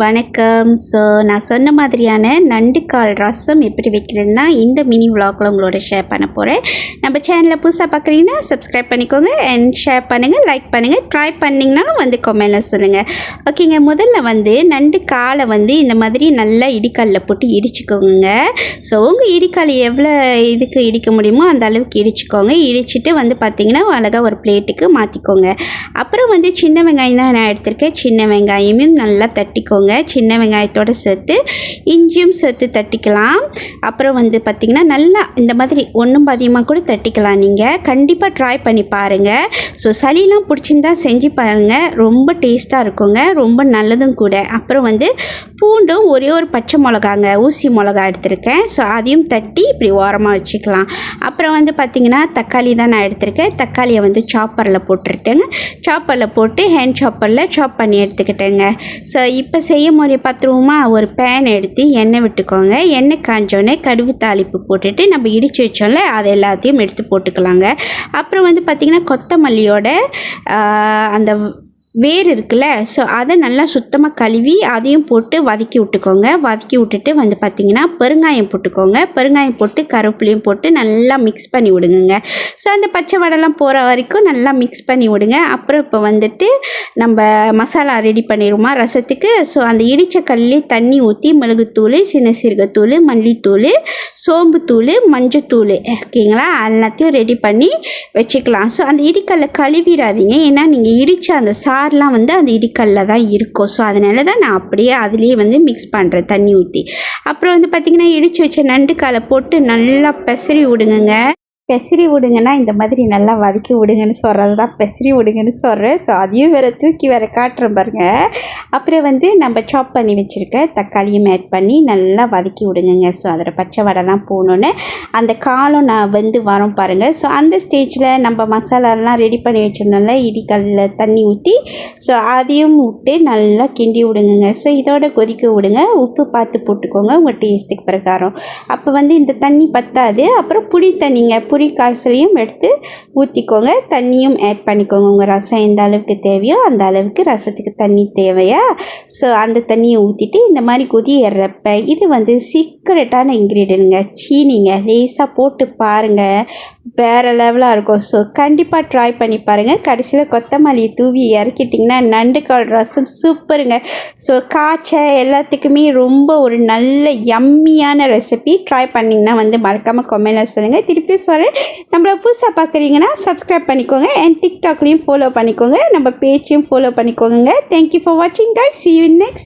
வணக்கம். நான் சொன்ன மாதிரியான நண்டுக்கால் ரசம் எப்படி வைக்கிறதுனா இந்த மினி விலாகில் உங்களோட ஷேர் பண்ண போகிறேன். நம்ம சேனலை புதுசாக பார்க்குறீங்கன்னா சப்ஸ்கிரைப் பண்ணிக்கோங்க அண்ட் ஷேர் பண்ணுங்கள், லைக் பண்ணுங்கள். ட்ரை பண்ணிங்கனாலும் வந்து கமெண்டில் சொல்லுங்கள். ஓகேங்க, முதல்ல நண்டு காலை இந்த மாதிரி நல்லா இடிக்கல்லில் போட்டு இடிச்சுக்கோங்க. ஸோ உங்கள் இடிக்கால் எவ்வளோ இதுக்கு இடிக்க முடியுமோ அந்த அளவுக்கு இடிச்சுக்கோங்க. இடிச்சிட்டு பார்த்திங்கன்னா அழகாக ஒரு பிளேட்டுக்கு மாற்றிக்கோங்க. அப்புறம் சின்ன வெங்காயம் தான் நான் எடுத்திருக்கேன். சின்ன வெங்காயமும் நல்லா தட்டிக்கோங்க. சின்ன வெங்காயத்தோடு சேர்த்து இஞ்சியும் சேர்த்து தட்டிக்கலாம். அப்புறம் பார்த்திங்கன்னா நல்லா இந்த மாதிரி ஒன்றும் அதிகமாக கூட தட்டிக்கலாம். நீங்கள் கண்டிப்பாக ட்ரை பண்ணி பாருங்கள். ஸோ சளிலாம் பிடிச்சிருந்தா செஞ்சு பாருங்கள், ரொம்ப டேஸ்ட்டாக இருக்குங்க, ரொம்ப நல்லதும் கூட. அப்புறம் பூண்டும் ஒரே ஒரு பச்சை மிளகாங்க, ஊசி மிளகா எடுத்திருக்கேன். ஸோ அதையும் தட்டி இப்படி ஓரமாக வச்சுக்கலாம். அப்புறம் பார்த்திங்கன்னா தக்காளி தான் நான் எடுத்திருக்கேன். தக்காளியை சாப்பரில் போட்டுருட்டேங்க. சாப்பரில் போட்டு ஹேண்ட் சாப்பரில் சாப் பண்ணி எடுத்துக்கிட்டேங்க. ஸோ இப்போ செய்ய முறை பார்த்துருவோமா. ஒரு பேன் எடுத்து எண்ணெய் விட்டுக்கோங்க. எண்ணெய் காஞ்சோடனே கடுகு தாளிப்பு போட்டுட்டு நம்ம இடித்து வச்சோம்ல அது எல்லாத்தையும் எடுத்து போட்டுக்கலாங்க. அப்புறம் பார்த்திங்கன்னா கொத்தமல்லியோட அந்த வேர் இருக்குல்ல, ஸோ அதை நல்லா சுத்தமாக கழுவி அதையும் போட்டு வதக்கி விட்டுக்கோங்க. வதக்கி விட்டுட்டு பார்த்திங்கன்னா பெருங்காயம் போட்டுக்கோங்க. பெருங்காயம் போட்டு கருவேப்பிலையும் போட்டு நல்லா மிக்ஸ் பண்ணி விடுங்க. ஸோ அந்த பச்சை வடைலாம் போகிற வரைக்கும் நல்லா மிக்ஸ் பண்ணி விடுங்க. அப்புறம் இப்போ நம்ம மசாலா ரெடி பண்ணிடுவோமா ரசத்துக்கு. ஸோ அந்த இடித்த கல்லே தண்ணி ஊற்றி மிளகுத்தூள், சின்ன சீரகத்தூள், மல்லித்தூள், சோம்புத்தூள், மஞ்சத்தூள், ஓகேங்களா, எல்லாத்தையும் ரெடி பண்ணி வச்சுக்கலாம். ஸோ அந்த இடிக்கல்லை கழுவிடாதீங்க, ஏன்னா நீங்கள் இடித்த அந்த சாரெலாம் அந்த இடிக்கல்ல தான் இருக்கும். ஸோ அதனால தான் நான் அப்படியே அதுலேயே மிக்ஸ் பண்ணுறேன் தண்ணி ஊற்றி. அப்புறம் பார்த்திங்கன்னா இடித்து வச்ச நண்டுக்காலை போட்டு நல்லா பெசரி விடுங்க. பெசரி விடுங்கன்னா இந்த மாதிரி நல்லா வதக்கி விடுங்கன்னு சொல்கிறது தான் பெசரி விடுங்கன்னு சொல்கிறேன். ஸோ அதையும் வேறு தூக்கி வேறு காட்டுறேன் பாருங்கள். அப்புறம் நம்ம சாப் பண்ணி வச்சுருக்க தக்காளியும் ஆட் பண்ணி நல்லா வதக்கி விடுங்க. ஸோ அதோட பச்சை வடைலாம் போகணுன்னு அந்த காலம் நான் வரும் பாருங்கள். ஸோ அந்த ஸ்டேஜில் நம்ம மசாலாலாம் ரெடி பண்ணி வச்சுருந்தோம்ல, இடிக்கல்ல தண்ணி ஊற்றி ஸோ அதையும் விட்டு நல்லா கிண்டி விடுங்க. ஸோ இதோட கொதிக்க விடுங்க. உப்பு பார்த்து போட்டுக்கோங்க உங்கள் டேஸ்ட்டுக்கு பிரகாரம். அப்போ இந்த தண்ணி பத்தாது. அப்புறம் புளி தண்ணிங்க, புளி காய்ச்சலையும் எடுத்து ஊற்றிக்கோங்க. தண்ணியும் ஆட் பண்ணிக்கோங்க. உங்கள் ரசம் எந்த அளவுக்கு தேவையோ அந்த அளவுக்கு ரசத்துக்கு தண்ணி தேவையா. ஸோ அந்த தண்ணியை ஊற்றிட்டு இந்த மாதிரி கொதி ஏறப்ப இது சீக்ரெட்டான இன்க்ரீடியன்ட்ங்க, சீனிங்க. லேசாக போட்டு பாருங்கள், வேறு லெவலாக இருக்கும். ஸோ கண்டிப்பாக ட்ரை பண்ணி பாருங்கள். கடைசியில் கொத்தமல்லி தூவி இறக்கிட்டிங்கன்னா நண்டுக்கால் ரசம் சூப்பருங்க. ஸோ காய்ச்சல் எல்லாத்துக்குமே ரொம்ப ஒரு நல்ல யம்மியான ரெசிபி. ட்ரை பண்ணிங்கன்னா மறக்காமல் கமெண்ட்டில் சொல்லுங்கள். திருப்பி சொல்கிறேன், நம்மளை புதுசாக பார்க்குறீங்கன்னா சப்ஸ்கிரைப் பண்ணிக்கோங்க அண்ட் டிக்டாக்லேயும் ஃபாலோ பண்ணிக்கோங்க, நம்ம பேஜையும் ஃபாலோ பண்ணிக்கோங்க. தேங்க்யூ ஃபார் வாட்சிங் கைஸ். see you next